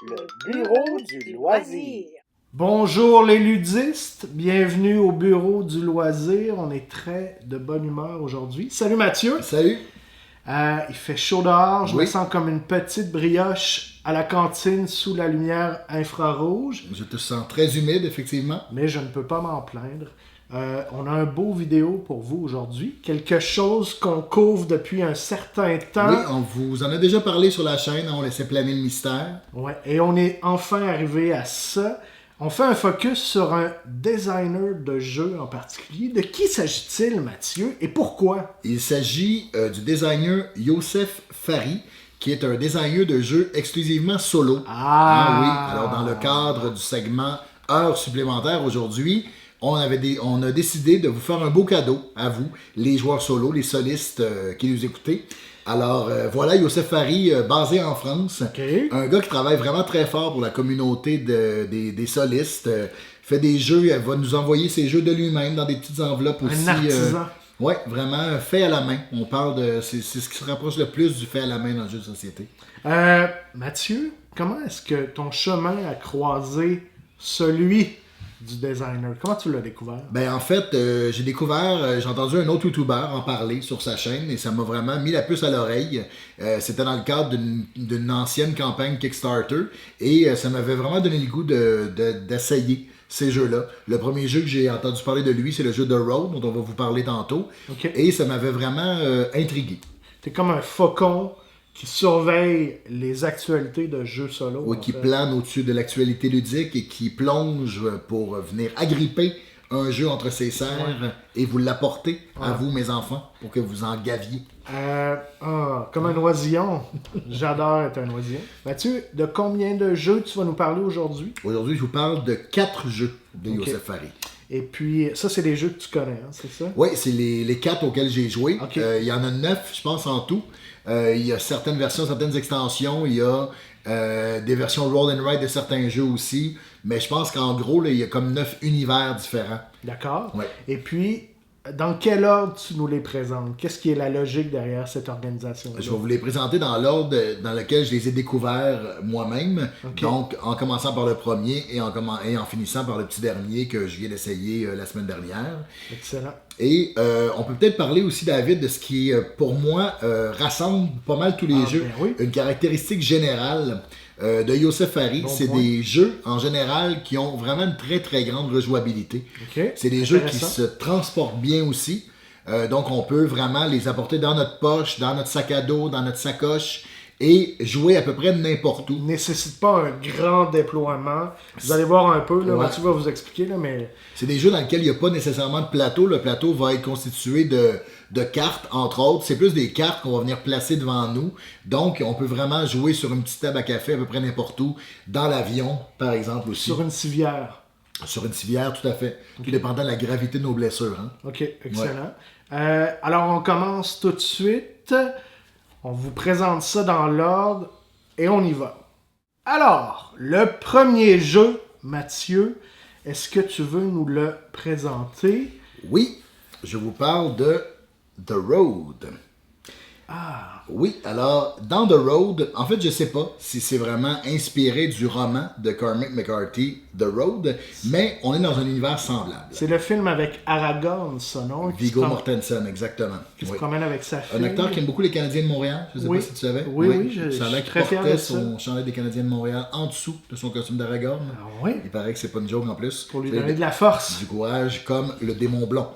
Le bureau du loisir. Bonjour les ludistes, bienvenue au bureau du loisir. On est très de bonne humeur aujourd'hui. Salut Mathieu. Salut. Il fait chaud dehors, je me Oui. sens comme une petite brioche à la cantine sous la lumière infrarouge, Je te sens très humide, effectivement. mais je ne peux pas m'en plaindre. On a un beau vidéo pour vous aujourd'hui, quelque chose qu'on couvre depuis un certain temps. Oui, on vous en a déjà parlé sur la chaîne, on laissait planer le mystère. Ouais, et on est enfin arrivé à ça. On fait un focus sur un designer de jeux en particulier. De qui s'agit-il, Mathieu, et pourquoi? Il s'agit du designer Youssef Fary, qui est un designer de jeux exclusivement solo. Ah oui, alors dans le cadre du segment Heures supplémentaires aujourd'hui, on a décidé de vous faire un beau cadeau à vous, les joueurs solo, les solistes qui nous écoutez. Alors voilà, Youssef Fary, basé en France, OK. un gars qui travaille vraiment très fort pour la communauté des solistes, fait des jeux, elle va nous envoyer ses jeux de lui-même dans des petites enveloppes aussi. Un artisan. Ouais, vraiment fait à la main. On parle de. C'est ce qui se rapproche le plus du fait à la main dans le jeu de société. Mathieu, comment est-ce que ton chemin a croisé celui du designer? Comment tu l'as découvert? Ben en fait, j'ai entendu un autre YouTuber en parler sur sa chaîne et ça m'a vraiment mis la puce à l'oreille. C'était dans le cadre d'une ancienne campagne Kickstarter et ça m'avait vraiment donné le goût d'essayer ces jeux-là. Le premier jeu que j'ai entendu parler de lui, c'est le jeu The Road, dont on va vous parler tantôt. OK. Et ça m'avait vraiment intrigué. T'es comme un faucon qui surveille les actualités de jeux solo. Oui, en qui fait. plane au-dessus de l'actualité ludique et qui plonge pour venir agripper un jeu entre ses serres et vous l'apporter à vous, mes enfants, pour que vous en gaviez. Comme un oisillon. J'adore être un oisillon. Mathieu, de combien de jeux tu vas nous parler aujourd'hui? Aujourd'hui, je vous parle de 4 jeux de Youssef Fary. Et puis, ça, c'est des jeux que tu connais, hein, c'est ça? Oui, c'est les 4 auxquels j'ai joué. Ok. Il y en a 9, je pense, en tout. Il y a certaines versions, certaines extensions. Il y a des versions roll and ride de certains jeux aussi. Mais je pense qu'en gros, là, il y a comme 9 univers différents. D'accord. Ouais. Et puis, dans quel ordre tu nous les présentes? Qu'est-ce qui est la logique derrière cette organisation-là? Je vais vous les présenter dans l'ordre dans lequel je les ai découverts moi-même. Ok. Donc, en commençant par le premier et en finissant par le petit dernier que je viens d'essayer la semaine dernière. Excellent. Et on peut peut-être parler aussi, David, de ce qui, pour moi, rassemble pas mal tous les jeux. Ben oui. Une caractéristique générale de Youssef Fary, Bon c'est point. des jeux en général qui ont vraiment une très très grande rejouabilité. OK. C'est des jeux qui Intéressant. se transportent bien aussi. Donc on peut vraiment les apporter dans notre poche, dans notre sac à dos, dans notre sacoche et jouer à peu près n'importe où. Nécessite pas un grand déploiement. Vous allez voir un peu, là, Ouais. Mathieu va vous expliquer, là, mais C'est des jeux dans lesquels il n'y a pas nécessairement de plateau. Le plateau va être constitué de cartes, entre autres. C'est plus des cartes qu'on va venir placer devant nous. Donc, on peut vraiment jouer sur une petite table à café à peu près n'importe où. Dans l'avion, par exemple, aussi. sur une civière. Sur une civière, tout à fait. Tout dépendant de la gravité de nos blessures. Hein? OK, excellent. Alors, on commence tout de suite. On vous présente ça dans l'ordre et on y va. Alors, le premier jeu, Mathieu, est-ce que tu veux nous le présenter? Oui, je vous parle de The Road. Ah, Oui, alors, dans The Road, en fait, je sais pas si c'est vraiment inspiré du roman de Cormac McCarthy, The Road, mais on est dans un univers semblable. c'est le film avec Aragorn, ça, non? Viggo Mortensen, exactement. Qui se Oui. promène avec sa fille. Un acteur qui aime beaucoup les Canadiens de Montréal, je sais Oui. pas si tu savais. Oui, Ça a je l'air suis qu'il très fier portait de ça. son chandail des Canadiens de Montréal en dessous de son costume d'Aragorn. Ah oui, Il paraît que c'est pas une joke en plus. pour lui C'est donner de la force. du courage comme le démon blond.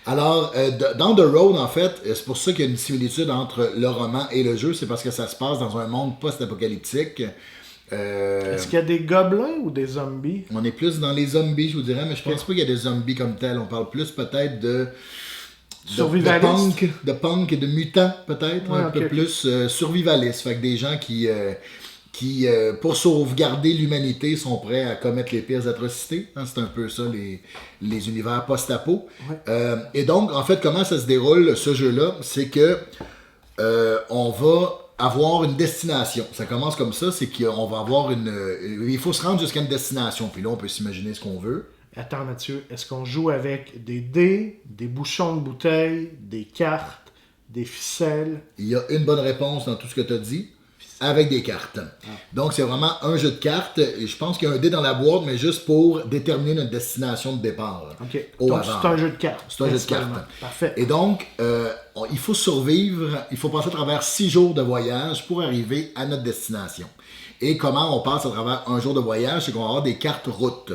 Alors, dans The Road, en fait, c'est pour ça qu'il y a une similitude entre le roman et le jeu, c'est parce que ça se passe dans un monde post-apocalyptique. Est-ce qu'il y a des gobelins ou des zombies? On est plus dans les zombies, je vous dirais, mais je pense pas qu'il y a des zombies comme tels. On parle plus peut-être de Survivaliste. de punk et de mutants, peut-être, Ouais, un peu ok. plus survivalistes. Fait que des gens qui pour sauvegarder l'humanité, sont prêts à commettre les pires atrocités. Hein, c'est un peu ça, les univers post-apo. Ouais. Et donc, en fait, comment ça se déroule, ce jeu-là? C'est que on va avoir une destination. Ça commence comme ça, c'est qu'on va avoir il faut se rendre jusqu'à une destination. Puis là, on peut s'imaginer ce qu'on veut. Attends, Mathieu, est-ce qu'on joue avec des dés, des bouchons de bouteilles, des cartes, des ficelles? Il y a une bonne réponse dans tout ce que tu as dit. Avec des cartes. Donc, c'est vraiment un jeu de cartes. Et je pense qu'il y a un dé dans la boîte, mais juste pour déterminer notre destination de départ. OK. Au Donc, hasard. c'est un jeu de cartes. C'est un jeu de cartes. Parfait. Et donc, il faut survivre, il faut passer à travers 6 jours de voyage pour arriver à notre destination. Et comment on passe à travers un jour de voyage, c'est qu'on va avoir des cartes routes.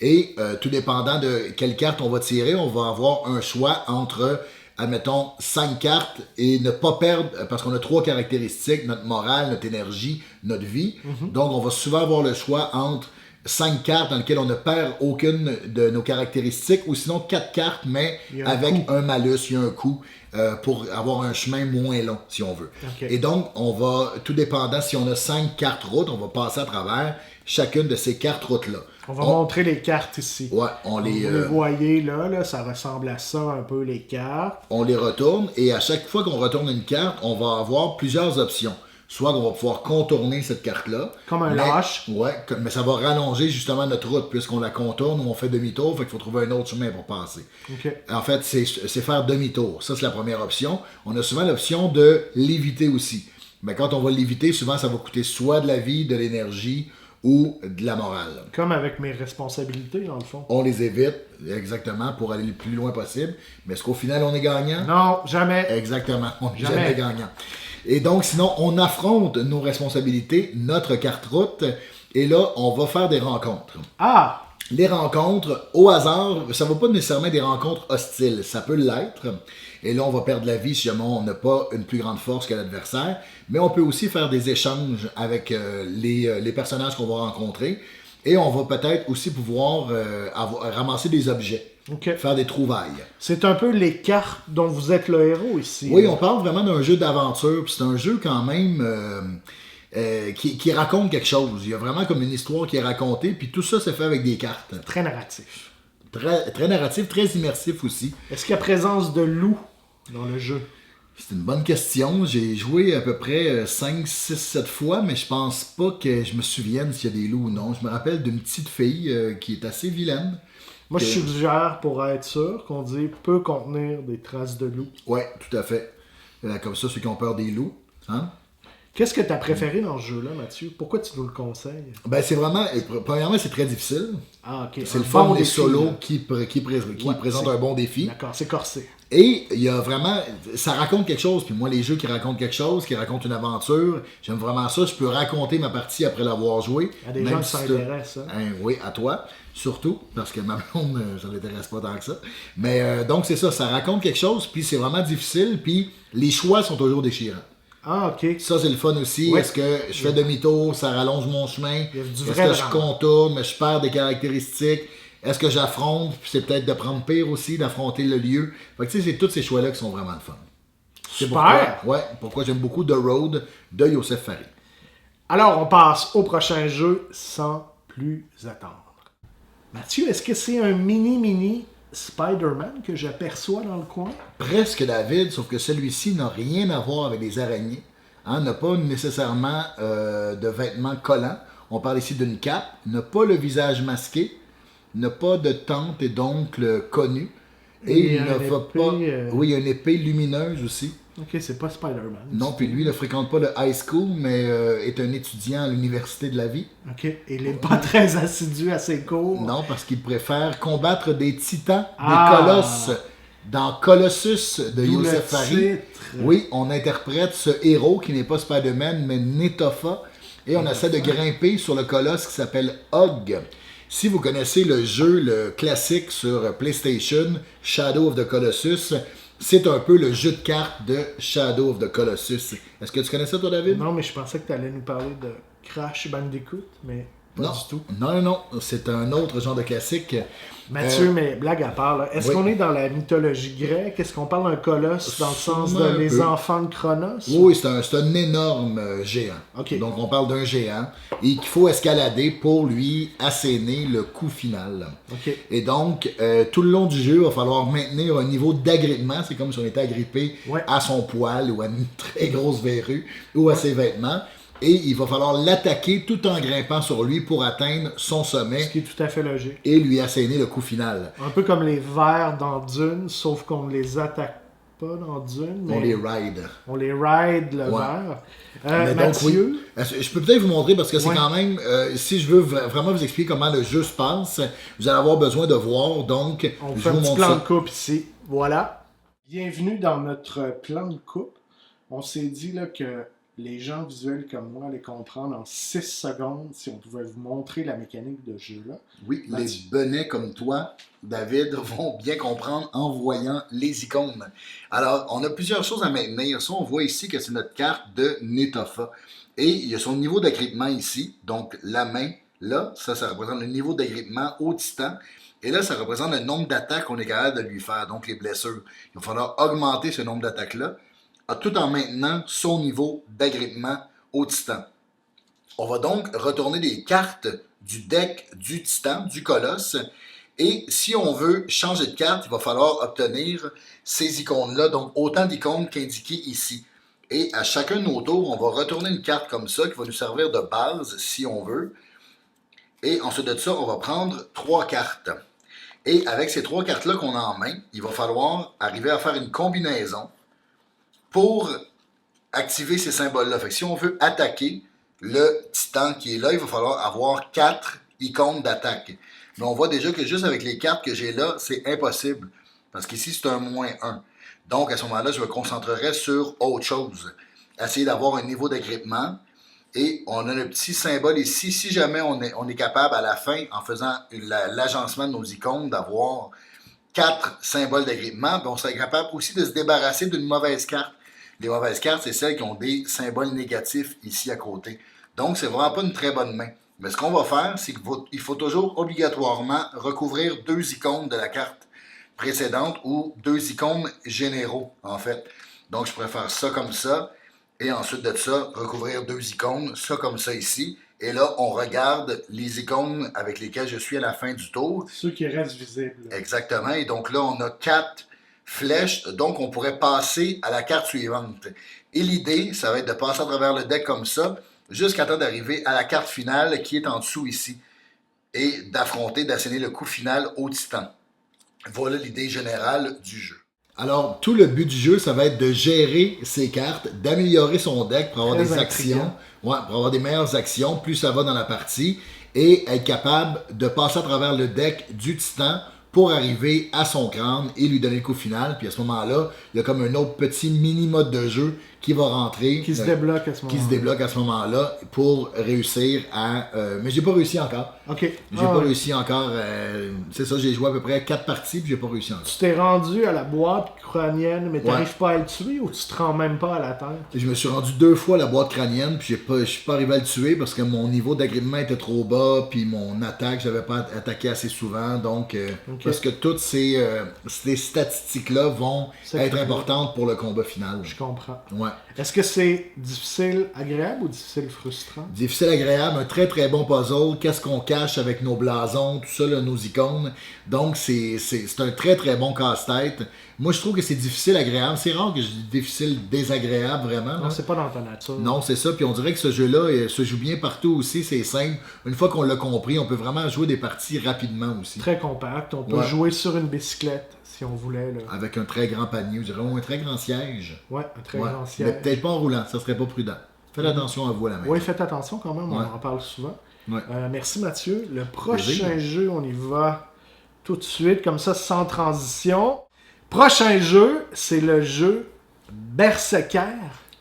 Et tout dépendant de quelle carte on va tirer, on va avoir un choix entre, admettons, 5 cartes et ne pas perdre, parce qu'on a 3 caractéristiques, notre morale, notre énergie, notre vie. Donc, on va souvent avoir le choix entre 5 cartes dans lesquelles on ne perd aucune de nos caractéristiques, ou sinon 4 cartes, mais avec un malus, il y a un coût pour avoir un chemin moins long, si on veut. Okay. Et donc, on va, tout dépendant, si on a 5 cartes routes, on va passer à travers chacune de ces cartes routes-là. On va montrer les cartes ici. Ouais, on les... Vous les voyez là, ça ressemble à ça un peu, les cartes. On les retourne, et à chaque fois qu'on retourne une carte, on va avoir plusieurs options. Soit qu'on va pouvoir contourner cette carte-là. Comme un lâche. Ouais, mais ça va rallonger justement notre route, puisqu'on la contourne ou on fait demi-tour, fait qu'il faut trouver un autre chemin pour passer. Okay. En fait, c'est faire demi-tour. Ça, c'est la première option. On a souvent l'option de l'éviter aussi. Mais quand on va l'éviter, souvent, ça va coûter soit de la vie, de l'énergie ou de la morale. Comme avec mes responsabilités, dans le fond. On les évite, exactement, pour aller le plus loin possible. Mais est-ce qu'au final, on est gagnant? Non, jamais. Exactement, on n'est jamais gagnant. Et donc, sinon, on affronte nos responsabilités, notre carte route, et là, on va faire des rencontres. Ah! Les rencontres, au hasard, ça ne va pas nécessairement des rencontres hostiles, ça peut l'être. Et là, on va perdre la vie si jamais on n'a pas une plus grande force que l'adversaire. Mais on peut aussi faire des échanges avec les personnages qu'on va rencontrer. Et on va peut-être aussi pouvoir ramasser des objets. Okay. Faire des trouvailles. C'est un peu les cartes dont vous êtes le héros ici. Oui, on parle vraiment d'un jeu d'aventure. Puis c'est un jeu quand même qui raconte quelque chose. Il y a vraiment comme une histoire qui est racontée. Puis tout ça, c'est fait avec des cartes. Très narratif. Très, très narratif, très immersif aussi. Est-ce qu'il y a présence de loups dans le jeu? C'est une bonne question. J'ai joué à peu près 5, 6, 7 fois, mais je pense pas que je me souvienne s'il y a des loups ou non. Je me rappelle d'une petite fille qui est assez vilaine. Moi, je suggère, pour être sûr, qu'on dit peut contenir des traces de loups. Ouais, tout à fait. Comme ça, ceux qui ont peur des loups. Hein? Qu'est-ce que tu as préféré dans ce jeu-là, Mathieu? Pourquoi tu nous le conseilles? Ben, c'est vraiment... Premièrement, c'est très difficile. Ah, ok. C'est le fun des solos qui présentent un bon défi. D'accord, c'est corsé. Et il y a vraiment... Ça raconte quelque chose. Puis moi, les jeux qui racontent quelque chose, qui racontent une aventure, j'aime vraiment ça. Je peux raconter ma partie après l'avoir joué. Il y a des gens qui s'intéressent. Hein? Oui, à toi. Surtout, parce que ma blonde, ça ne l'intéresse pas tant que ça. Mais donc, c'est ça. Ça raconte quelque chose, puis c'est vraiment difficile. Puis les choix sont toujours déchirants. Ah, ok. Ça, c'est le fun aussi. Ouais. Est-ce que je fais demi-tour, ça rallonge mon chemin? Est-ce que je contourne, mais je perds des caractéristiques? Est-ce que j'affronte? Puis c'est peut-être de prendre pire aussi, d'affronter le lieu. Fait que tu sais, c'est tous ces choix-là qui sont vraiment le fun. Super! Pourquoi j'aime beaucoup The Road de Youssef Fary. Alors, on passe au prochain jeu sans plus attendre. Mathieu, est-ce que c'est un mini Spider-Man que j'aperçois dans le coin? Presque, David, sauf que celui-ci n'a rien à voir avec les araignées. N'a pas nécessairement de vêtements collants. On parle ici d'une cape, n'a pas le visage masqué, n'a pas de tante et d'oncle connu. Et il ne va pas... Oui, il y a une épée lumineuse aussi. Ok, c'est pas Spider-Man. Non, puis lui, il ne fréquente pas le high school, mais est un étudiant à l'université de la vie. Ok, et il n'est pas très assidu à ses cours. Non, parce qu'il préfère combattre des titans, des colosses, dans Colossus de Youssef Fary. Oui, on interprète ce héros qui n'est pas Spider-Man, mais Netofa, et on essaie de grimper sur le colosse qui s'appelle Hog. Si vous connaissez le jeu, le classique sur PlayStation, Shadow of the Colossus, c'est un peu le jeu de cartes de Shadow of the Colossus. Est-ce que tu connais ça, toi, David? Non, mais je pensais que tu allais nous parler de Crash Bandicoot, mais pas du tout. Non, c'est un autre genre de classique. Mathieu, mais blague à part, est-ce qu'on est dans la mythologie grecque? Est-ce qu'on parle d'un colosse dans le sens de les enfants de Chronos? Oui, c'est un énorme géant. Okay. Donc on parle d'un géant et qu'il faut escalader pour lui asséner le coup final. Okay. Et donc, tout le long du jeu, il va falloir maintenir un niveau d'agrippement. C'est comme si on était agrippé à son poil ou à une très grosse verrue ou à ses vêtements. Et il va falloir l'attaquer tout en grimpant sur lui pour atteindre son sommet. Ce qui est tout à fait logique. Et lui asséner le coup final. Un peu comme les vers dans Dune, sauf qu'on ne les attaque pas dans Dune, mais On les ride. on les ride le Ouais. verre. Mais donc, Mathieu, oui. Je peux peut-être vous montrer parce que c'est Ouais. quand même, si je veux vraiment vous expliquer comment le jeu se passe, vous allez avoir besoin de voir. Donc, on je fait un vous petit montre plan ça. de coupe ici. Voilà. Bienvenue dans notre plan de coupe. On s'est dit là, que les gens visuels comme moi allaient comprendre en 6 secondes si on pouvait vous montrer la mécanique de jeu là. Oui, les Mathieu. benets comme toi, David, vont bien comprendre en voyant les icônes. Alors, on a plusieurs choses à maintenir. Ça, on voit ici que c'est notre carte de Netofa. Et il y a son niveau d'agrippement ici. Donc, la main, là, ça représente le niveau d'agrippement au titan. Et là, ça représente le nombre d'attaques qu'on est capable de lui faire, donc les blessures. Il va falloir augmenter ce nombre d'attaques-là, tout en maintenant son niveau d'agrippement au titan. On va donc retourner des cartes du deck du titan, du colosse. Et si on veut changer de carte, il va falloir obtenir ces icônes-là, donc autant d'icônes qu'indiquées ici. Et à chacun de nos tours, on va retourner une carte comme ça qui va nous servir de base si on veut. Et ensuite de ça, on va prendre 3 cartes. Et avec ces 3 cartes-là qu'on a en main, il va falloir arriver à faire une combinaison pour activer ces symboles-là. Fait que si on veut attaquer le titan qui est là, il va falloir avoir 4 icônes d'attaque. Mais on voit déjà que juste avec les cartes que j'ai là, c'est impossible. Parce qu'ici, c'est un -1. Donc, à ce moment-là, je me concentrerai sur autre chose. Essayer d'avoir un niveau d'agrippement. Et on a le petit symbole ici. Si jamais on est capable, à la fin, en faisant l'agencement de nos icônes, d'avoir 4 symboles d'agrippement, on serait capable aussi de se débarrasser d'une mauvaise carte. Les mauvaises cartes, c'est celles qui ont des symboles négatifs ici à côté. Donc, c'est vraiment pas une très bonne main. Mais ce qu'on va faire, c'est qu'il faut toujours obligatoirement recouvrir 2 icônes de la carte précédente ou 2 icônes généraux, en fait. Donc, je préfère ça comme ça. Et ensuite de ça, recouvrir 2 icônes, ça comme ça ici. Et là, on regarde les icônes avec lesquelles je suis à la fin du tour. Ceux qui restent visibles. Exactement. Et donc là, on a 4 flèches, donc on pourrait passer à la carte suivante. Et l'idée, ça va être de passer à travers le deck comme ça, jusqu'à temps d'arriver à la carte finale qui est en dessous ici, et d'affronter, d'asséner le coup final au titan. Voilà l'idée générale du jeu. Alors, tout le but du jeu, ça va être de gérer ses cartes, d'améliorer son deck pour avoir Très des intriguant. actions, ouais, pour avoir des meilleures actions, plus ça va dans la partie, et être capable de passer à travers le deck du titan pour arriver à son crâne et lui donner le coup final. Puis à ce moment-là, il y a comme un autre petit mini-mode de jeu qui va rentrer. Qui se débloque à ce moment-là. Qui se débloque à ce moment-là pour réussir à... mais j'ai pas réussi encore. OK. J'ai pas réussi encore. C'est ça, j'ai joué à peu près 4 parties puis j'ai pas réussi encore. Tu t'es rendu à la boîte crânienne, mais t'arrives pas à le tuer ou tu te rends même pas à la terre? Je me suis rendu 2 fois à la boîte crânienne puis je suis pas arrivé à le tuer parce que mon niveau d'agrippement était trop bas puis mon attaque, j'avais pas attaqué assez souvent. Donc, parce que toutes ces statistiques-là vont être importantes pour le combat final. Je comprends. Ouais. Est-ce que c'est difficile, agréable ou difficile, frustrant? Difficile, agréable, un très très bon puzzle. Qu'est-ce qu'on cache avec nos blasons, tout ça, là, nos icônes. Donc, c'est un très très bon casse-tête. Moi, je trouve que c'est difficile, agréable. C'est rare que je dis difficile, désagréable, vraiment. Non, c'est pas dans ta nature. Non, c'est ça. Puis on dirait que ce jeu-là se joue bien partout aussi. C'est simple. Une fois qu'on l'a compris, on peut vraiment jouer des parties rapidement aussi. Très compact. On peut jouer sur une bicyclette si on voulait. Là. Avec un très grand panier, je dirais, ou un très grand siège. Ouais, un très grand siège. Mais peut-être pas en roulant, ça serait pas prudent. Faites attention à vous à la main. Oui, faites attention quand même, on en parle souvent. Ouais. Merci Mathieu. Le prochain jeu, on y va tout de suite, comme ça, sans transition. Prochain jeu, c'est le jeu Berserker.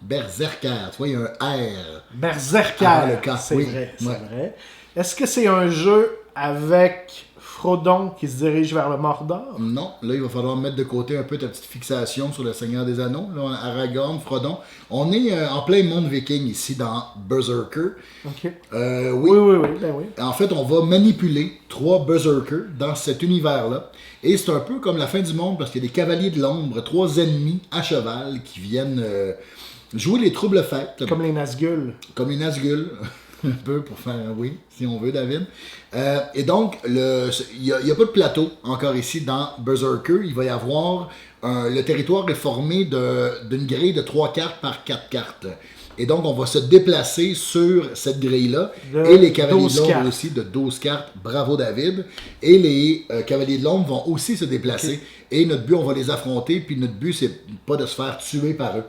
Berserker, tu vois, il y a un R. Berserker, le cas. c'est Oui. vrai, c'est vrai. Est-ce que c'est un jeu avec Frodon qui se dirige vers le Mordor? Non, là, il va falloir mettre de côté un peu ta petite fixation sur le Seigneur des Anneaux. Là, on a Aragorn, Frodon. On est en plein monde viking ici dans Berserker. OK. Oui. Ben oui. En fait, on va manipuler 3 Berserkers dans cet univers-là. Et c'est un peu comme la fin du monde parce qu'il y a des cavaliers de l'ombre, 3 ennemis à cheval qui viennent jouer les troubles fêtes. Comme les Nazgûl. Comme les Nazgûl. Un peu pour faire oui, si on veut, David. Et donc, il n'y a pas de plateau encore ici dans Berserker. Il va y avoir le territoire est formé d'une grille de 3 cartes par 4 cartes. Et donc, on va se déplacer sur cette grille-là. De Et les cavaliers 12 de l'ombre cartes. aussi, de 12 cartes. Bravo, David. Et les cavaliers de l'ombre vont aussi se déplacer. Et notre but, on va les affronter. Puis notre but, c'est pas de se faire tuer par eux.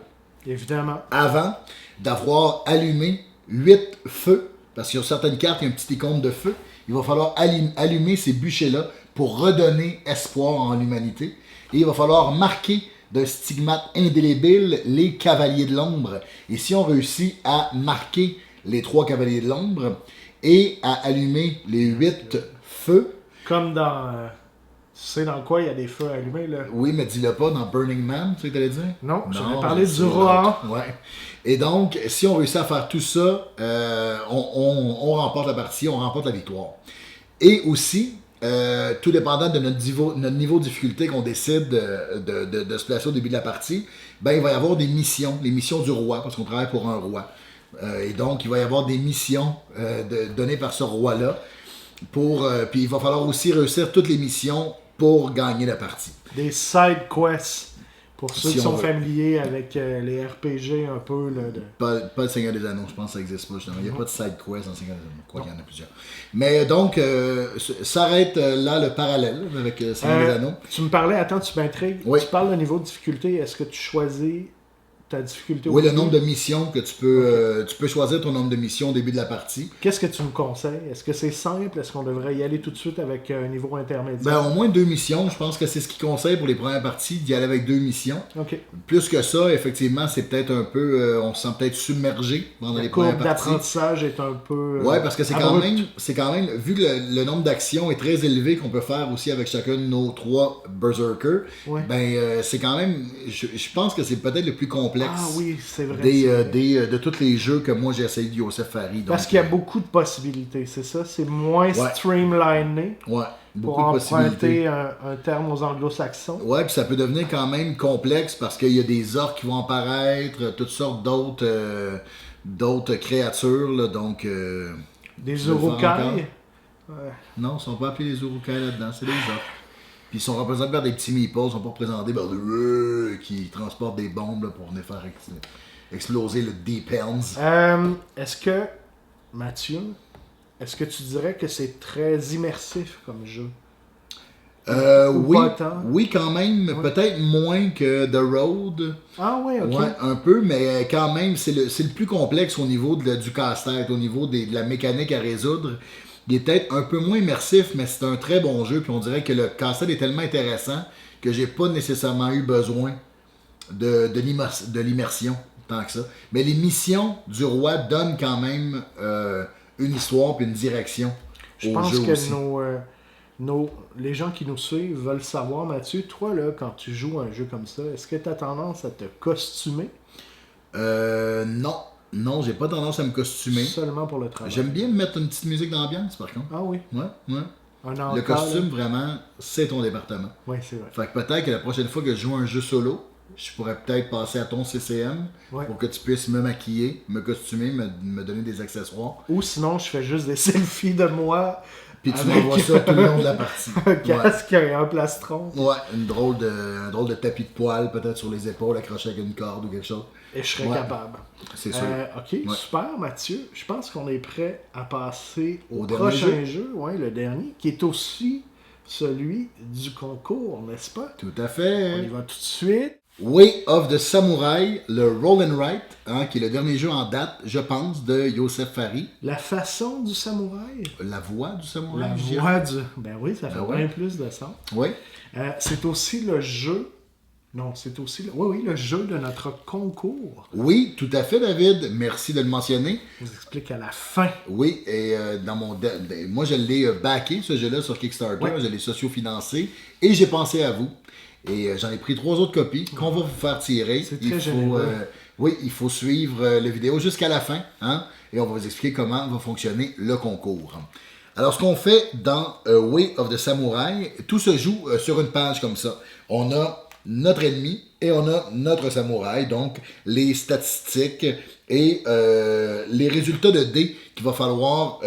Évidemment. Avant d'avoir allumé 8 feux, parce que sur certaines cartes, il y a un petit icône de feu, il va falloir allumer ces bûchers-là pour redonner espoir en l'humanité. Et il va falloir marquer d'un stigmate indélébile les cavaliers de l'ombre. Et si on réussit à marquer les 3 cavaliers de l'ombre et à allumer les 8 feux, Comme dans... tu sais dans quoi il y a des feux allumés, là? oui, mais dis-le pas dans Burning Man, tu sais ce que t'allais dire? Non, j'avais Non, parlé c'est du roi. l'autre. Ouais. Et donc, si on réussit à faire tout ça, on remporte la partie, on remporte la victoire. Et aussi, tout dépendant de notre niveau de difficulté qu'on décide de se placer au début de la partie, ben, il va y avoir des missions, les missions du roi, parce qu'on travaille pour un roi. Et donc, il va y avoir des missions données par ce roi-là. Puis il va falloir aussi réussir toutes les missions pour gagner la partie. Des side quests. Pour ceux Si qui on sont veut. familiers avec les RPG un peu, là, Pas le Seigneur des Anneaux, je pense que ça n'existe pas justement. Il n'y a pas de side quest dans le Seigneur des Anneaux. Quoi qu'il y en a plusieurs. Mais donc, s'arrête là le parallèle avec le Seigneur des Anneaux. Tu me parlais, attends, tu m'intrigues. Oui. Tu parles de niveau de difficulté. Est-ce que tu choisis ta difficulté Oui, le début? nombre de missions que tu peux. Tu peux choisir ton nombre de missions au début de la partie. Qu'est-ce que tu me conseilles? Est-ce que c'est simple? Est-ce qu'on devrait y aller tout de suite avec un niveau intermédiaire? Ben, au moins 2 missions. Je pense que c'est ce qui conseille pour les premières parties, d'y aller avec 2 missions. OK. Plus que ça, effectivement, c'est peut-être un peu. On se sent peut-être submergé pendant La les premières courbe parties. d'apprentissage est un peu... Ouais, parce que c'est quand abrupte. même, vu que le nombre d'actions est très élevé qu'on peut faire aussi avec chacun de nos 3 berserkers, Ouais. ben c'est quand même, je pense que c'est peut-être le plus complexe Ah oui, c'est vrai. de tous les jeux que moi j'ai essayé de Yosef Farid. Donc, Parce qu'il y a beaucoup de possibilités, c'est ça? C'est moins Ouais. streamliné, ouais, pour beaucoup de possibilités. emprunter un terme aux anglo-saxons. Ouais, puis ça peut devenir quand même complexe parce qu'il y a des orques qui vont apparaître, toutes sortes d'autres créatures, là, donc... Des tu veux le faire urukai. encore? Ouais. Non, ils ne sont pas appelés les urukai là-dedans, c'est des orques. Puis ils sont représentés par des petits meeples, ils sont pas représentés par des qui transportent des bombes là, pour venir faire exploser le Deep Helms. Est-ce que, Mathieu, est-ce que tu dirais que c'est très immersif comme jeu? Ou Oui, pas tant? oui, quand même, peut-être moins que The Road. Ah ouais, ok. Ouais, un peu, mais quand même, c'est le plus complexe au niveau du casse-tête, au niveau de la mécanique à résoudre. Il est peut-être un peu moins immersif, mais c'est un très bon jeu. Puis on dirait que le casse-tête est tellement intéressant que j'ai pas nécessairement eu besoin de l'immersion tant que ça. Mais les missions du roi donnent quand même une histoire puis une direction Je au pense jeu que aussi. les gens qui nous suivent veulent savoir, Mathieu, toi, là, quand tu joues à un jeu comme ça, est-ce que tu as tendance à te costumer Non. Non, j'ai pas tendance à me costumer. seulement pour le travail? J'aime bien me mettre une petite musique d'ambiance, par contre. Ah oui, Ouais, ouais. un Le encart, costume, là. vraiment, c'est ton département. Oui, c'est vrai. Fait que peut-être que la prochaine fois que je joue un jeu solo, je pourrais peut-être passer à ton CCM Ouais. pour que tu puisses me maquiller, me costumer, me donner des accessoires. Ou sinon, je fais juste des selfies de moi Puis tu avec m'envoies ça tout le long de la partie. un casque et un plastron. Ouais, un drôle de tapis de poil, peut-être sur les épaules, accroché avec une corde ou quelque chose. Et je serais Ouais. capable. C'est sûr. Ok, super, Mathieu. Je pense qu'on est prêt à passer au dernier prochain jeu, ouais, le dernier, qui est aussi celui du concours, n'est-ce pas? Tout à On y fait. va tout de suite. Way of the Samurai, le Roll and Write, qui est le dernier jeu en date, je pense, de Yosef Farid. La façon du samouraï. La voix du samouraï, La je dirais. voix du... Ben oui, ça fait Ben ouais. bien plus de sens. Oui. C'est aussi le jeu... Non, c'est aussi... Oui, le jeu de notre concours. Oui, tout à fait, David. Merci de le mentionner. Je vous explique à la fin. Oui, et moi, je l'ai backé, ce jeu-là, sur Kickstarter. Ouais. Je l'ai socio-financé et j'ai pensé à vous. Et j'en ai pris 3 autres copies qu'on va vous faire tirer. C'est très généreux. Oui, il faut suivre la vidéo jusqu'à la fin. Hein, et on va vous expliquer comment va fonctionner le concours. Alors, ce qu'on fait dans Way of the Samurai, tout se joue sur une page comme ça. On a notre ennemi et on a notre samouraï, donc les statistiques et les résultats de dés qu'il va falloir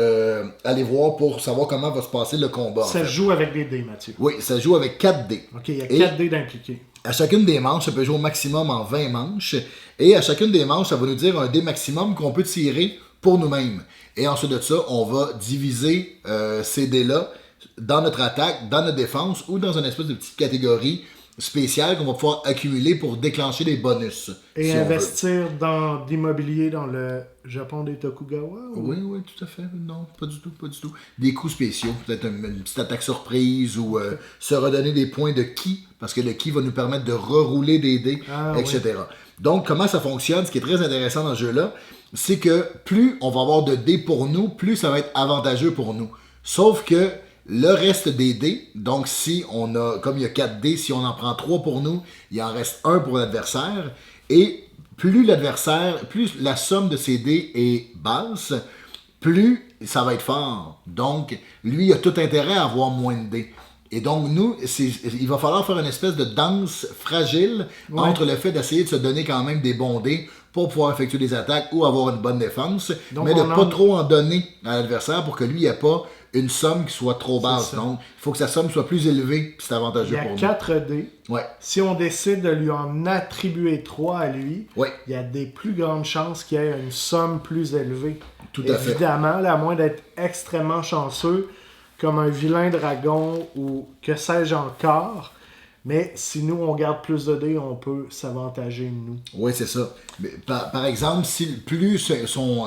aller voir pour savoir comment va se passer le combat. Ça joue avec des dés, Mathieu. Oui, ça joue avec 4 dés. OK, il y a 4 dés d'impliqués. À chacune des manches, ça peut jouer au maximum en 20 manches. Et à chacune des manches, ça va nous dire un dé maximum qu'on peut tirer pour nous-mêmes. Et ensuite de ça, on va diviser ces dés-là dans notre attaque, dans notre défense ou dans une espèce de petite catégorie spéciale qu'on va pouvoir accumuler pour déclencher des bonus. Et si on investir dans d'immobilier dans le Japon des Tokugawa? Ou... Oui, tout à fait. Non, pas du tout. Des coups spéciaux, peut-être une petite attaque surprise ou se redonner des points de ki, parce que le ki va nous permettre de rerouler des dés, etc. Oui. Donc, comment ça fonctionne? Ce qui est très intéressant dans ce jeu-là, c'est que plus on va avoir de dés pour nous, plus ça va être avantageux pour nous. Sauf que le reste des dés, donc si on a, comme il y a 4 dés, si on en prend 3 pour nous, il en reste 1 pour l'adversaire. Et plus la somme de ces dés est basse, plus ça va être fort. Donc, lui, il a tout intérêt à avoir moins de dés. Et donc, nous, il va falloir faire une espèce de danse fragile entre le fait d'essayer de se donner quand même des bons dés pour pouvoir effectuer des attaques ou avoir une bonne défense, donc mais de ne pas trop en donner à l'adversaire pour que lui, il n'y ait pas une somme qui soit trop basse. Donc, il faut que sa somme soit plus élevée, puis c'est avantageux pour nous. Il y a 4 dés. Ouais. Si on décide de lui en attribuer 3 à lui, ouais. il y a des plus grandes chances qu'il y ait une somme plus élevée. Tout à fait. Évidemment, là, à moins d'être extrêmement chanceux, comme un vilain dragon ou que sais-je encore. Mais si nous, on garde plus de dés, on peut s'avantager, nous. Oui, c'est ça. Par exemple, si plus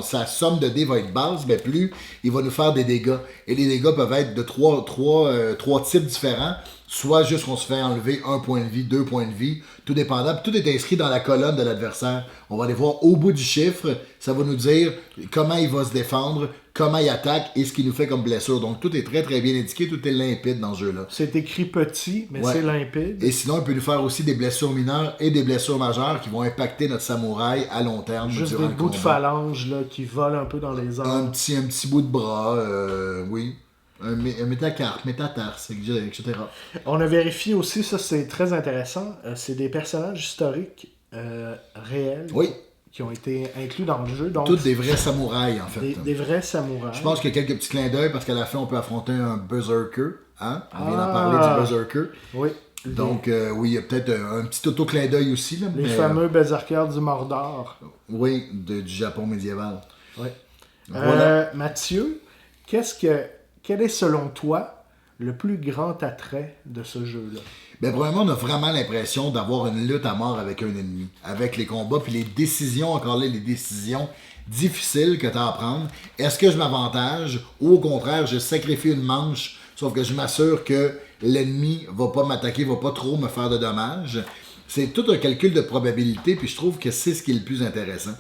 sa somme de dés va être basse, ben plus il va nous faire des dégâts. Et les dégâts peuvent être de trois types différents. Soit juste qu'on se fait enlever 1 point de vie, 2 points de vie, tout dépendant. Puis tout est inscrit dans la colonne de l'adversaire. On va aller voir au bout du chiffre. Ça va nous dire comment il va se défendre, comment il attaque et ce qu'il nous fait comme blessure. Donc tout est très très bien indiqué, tout est limpide dans ce jeu-là. C'est écrit petit, mais c'est limpide. Et sinon, il peut nous faire aussi des blessures mineures et des blessures majeures qui vont impacter notre samouraï à long terme. Juste des bouts de phalange là, qui volent un peu dans les airs. Un petit bout de bras, oui. Un métacarpe, métatarse, etc. On a vérifié aussi, ça c'est très intéressant, c'est des personnages historiques réels qui ont été inclus dans le jeu. Donc, toutes des vrais samouraïs en fait. Des vrais samouraïs. Je pense qu'il y a quelques petits clins d'œil parce qu'à la fin on peut affronter un berserker. Hein? On vient d'en parler du berserker. Oui. Donc oui, il y a peut-être un petit auto-clin d'œil aussi. Là, les fameux berserkers du Mordor. Oui, du Japon médiéval. Oui. Voilà. Mathieu, quel est selon toi le plus grand attrait de ce jeu-là? Ben, premièrement, on a vraiment l'impression d'avoir une lutte à mort avec un ennemi. Avec les combats, puis les décisions, encore là, les décisions difficiles que tu as à prendre. Est-ce que je m'avantage ou au contraire, je sacrifie une manche, sauf que je m'assure que l'ennemi va pas m'attaquer, va pas trop me faire de dommages. C'est tout un calcul de probabilité, puis je trouve que c'est ce qui est le plus intéressant.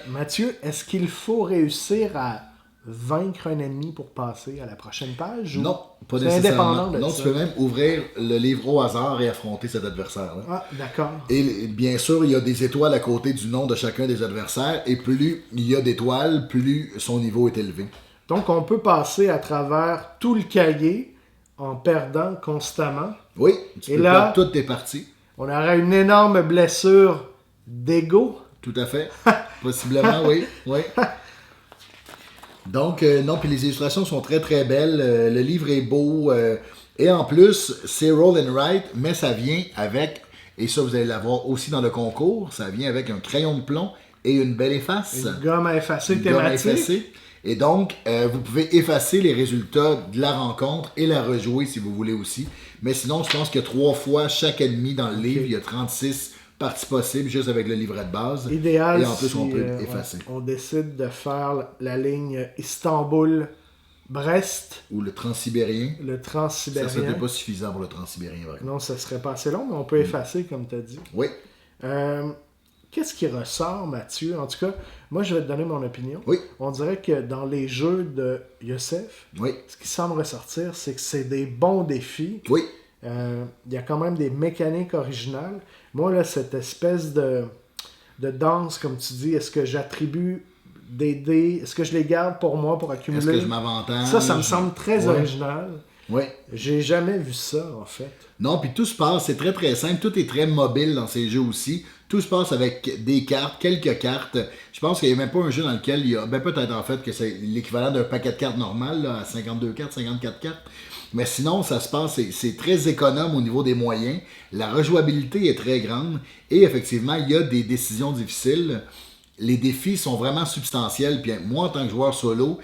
Mathieu, est-ce qu'il faut réussir à vaincre un ennemi pour passer à la prochaine page? Non, pas nécessairement. Non, tu peux même ouvrir le livre au hasard et affronter cet adversaire-là. Ah, d'accord. Et bien sûr, il y a des étoiles à côté du nom de chacun des adversaires, et plus il y a d'étoiles, plus son niveau est élevé. Donc, on peut passer à travers tout le cahier en perdant constamment. Oui, tu peux perdre toutes tes parties. On aurait une énorme blessure d'ego. Tout à fait. Possiblement, oui. Donc, non, puis les illustrations sont très très belles. Le livre est beau. Et en plus, c'est roll and write, mais ça vient avec, et ça vous allez l'avoir aussi dans le concours, ça vient avec un crayon de plomb et une belle efface. Une gomme à effacer thématique. Et donc, vous pouvez effacer les résultats de la rencontre et la rejouer si vous voulez aussi. Mais sinon, je pense que 3 fois chaque ennemi dans le livre, il y a 36 parties possibles juste avec le livret de base. Idéal. Et en plus, on peut effacer. On décide de faire la ligne Istanbul-Brest. Ou le transsibérien. Le transsibérien. Ça serait pas suffisant pour le transsibérien. Non, ça serait pas assez long, mais on peut effacer, comme tu as dit. Oui. Qu'est-ce qui ressort, Mathieu? En tout cas, moi, je vais te donner mon opinion. Oui. On dirait que dans les jeux de Youssef, ce qui semble ressortir, c'est que c'est des bons défis. Oui. Il y a quand même des mécaniques originales. Moi, là, cette espèce de danse, comme tu dis, est-ce que j'attribue des dés? Est-ce que je les garde pour moi pour accumuler? Est-ce que je m'avantage? Ça me semble très original. Oui. J'ai jamais vu ça, en fait. Non, puis tout se passe, c'est très très simple, tout est très mobile dans ces jeux aussi. Tout se passe avec des cartes, quelques cartes. Je pense qu'il n'y a même pas un jeu dans lequel il y a, ben peut-être en fait que c'est l'équivalent d'un paquet de cartes normal, là, à 52 cartes, 54 cartes. Mais sinon, ça se passe, c'est très économe au niveau des moyens. La rejouabilité est très grande. Et effectivement, il y a des décisions difficiles. Les défis sont vraiment substantiels. Puis moi, en tant que joueur solo,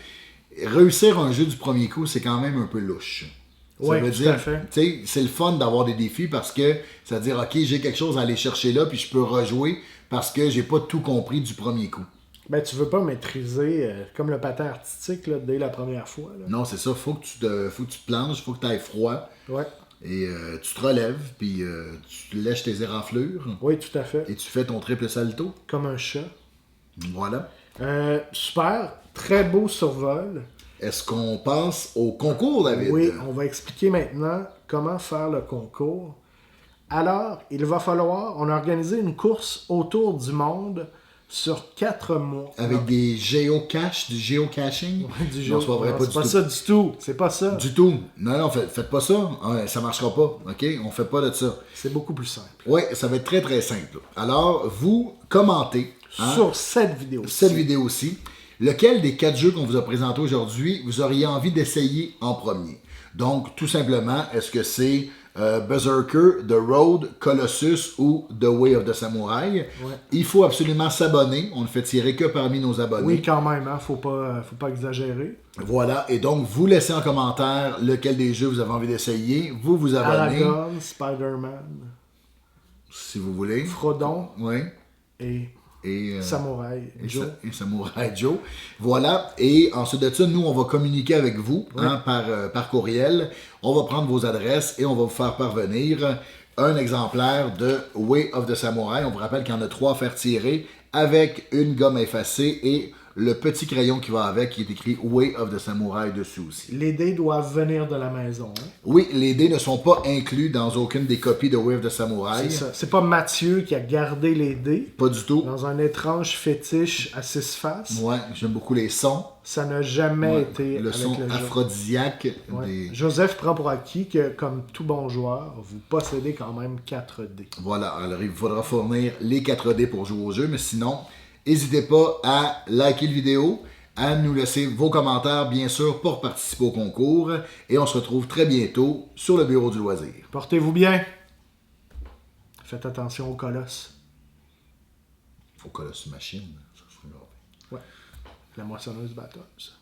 réussir un jeu du premier coup, c'est quand même un peu louche. Oui, tout à fait. C'est le fun d'avoir des défis parce que ça veut dire, OK, j'ai quelque chose à aller chercher là, puis je peux rejouer parce que j'ai pas tout compris du premier coup. Ben, tu veux pas maîtriser comme le patin artistique là, dès la première fois. Là. Non, c'est ça. Faut que tu te planches, faut que tu ailles froid. Ouais. Et tu te relèves, puis tu lèches tes éraflures. Oui, tout à fait. Et tu fais ton triple salto. Comme un chat. Voilà. Super. Très beau survol. Est-ce qu'on passe au concours, David? Oui, on va expliquer maintenant comment faire le concours. Alors, il va falloir, on a organisé une course autour du monde sur 4 mois. Avec des géocaches, du géocaching? Du Non, c'est pas vrai, pas c'est du pas tout. ça du tout. C'est pas ça. Du tout. Non, faites pas ça. Ça marchera pas. OK? On fait pas de ça. C'est beaucoup plus simple. Oui, ça va être très, très simple. Alors, vous commentez. Sur cette vidéo. Cette vidéo-ci. Lequel des 4 jeux qu'on vous a présentés aujourd'hui, vous auriez envie d'essayer en premier? Donc, tout simplement, est-ce que c'est Berserker, The Road, Colossus ou The Way of the Samurai? Ouais. Il faut absolument s'abonner. On ne fait tirer que parmi nos abonnés. Oui, quand même, hein? Faut pas exagérer. Voilà, et donc vous laissez en commentaire lequel des jeux vous avez envie d'essayer. Vous vous abonnez. Aragorn, Spider-Man, Si vous voulez. Frodon Oui. et Samurai Joe. Et Samurai Joe. Voilà. Et ensuite de ça, nous, on va communiquer avec vous par courriel. On va prendre vos adresses et on va vous faire parvenir un exemplaire de Way of the Samurai. On vous rappelle qu'il y en a 3 à faire tirer avec une gomme effacée et le petit crayon qui va avec qui est écrit Way of the Samurai dessus aussi. Les dés doivent venir de la maison. Hein? Oui, les dés ne sont pas inclus dans aucune des copies de Way of the Samurai. C'est ça. C'est pas Mathieu qui a gardé les dés. Pas du tout. Dans un étrange fétiche à 6 faces. Ouais, j'aime beaucoup les sons. Ça n'a jamais été le avec son le jeu. aphrodisiaque. Ouais. Des... Joseph prend pour acquis que, comme tout bon joueur, vous possédez quand même 4 dés. Voilà, alors il vous faudra fournir les 4 dés pour jouer au jeu, mais sinon, n'hésitez pas à liker la vidéo, à nous laisser vos commentaires, bien sûr, pour participer au concours. Et on se retrouve très bientôt sur le bureau du loisir. Portez-vous bien. Faites attention aux colosses. Faut que la machine, ça serait grave. Ouais. La moissonneuse batteuse.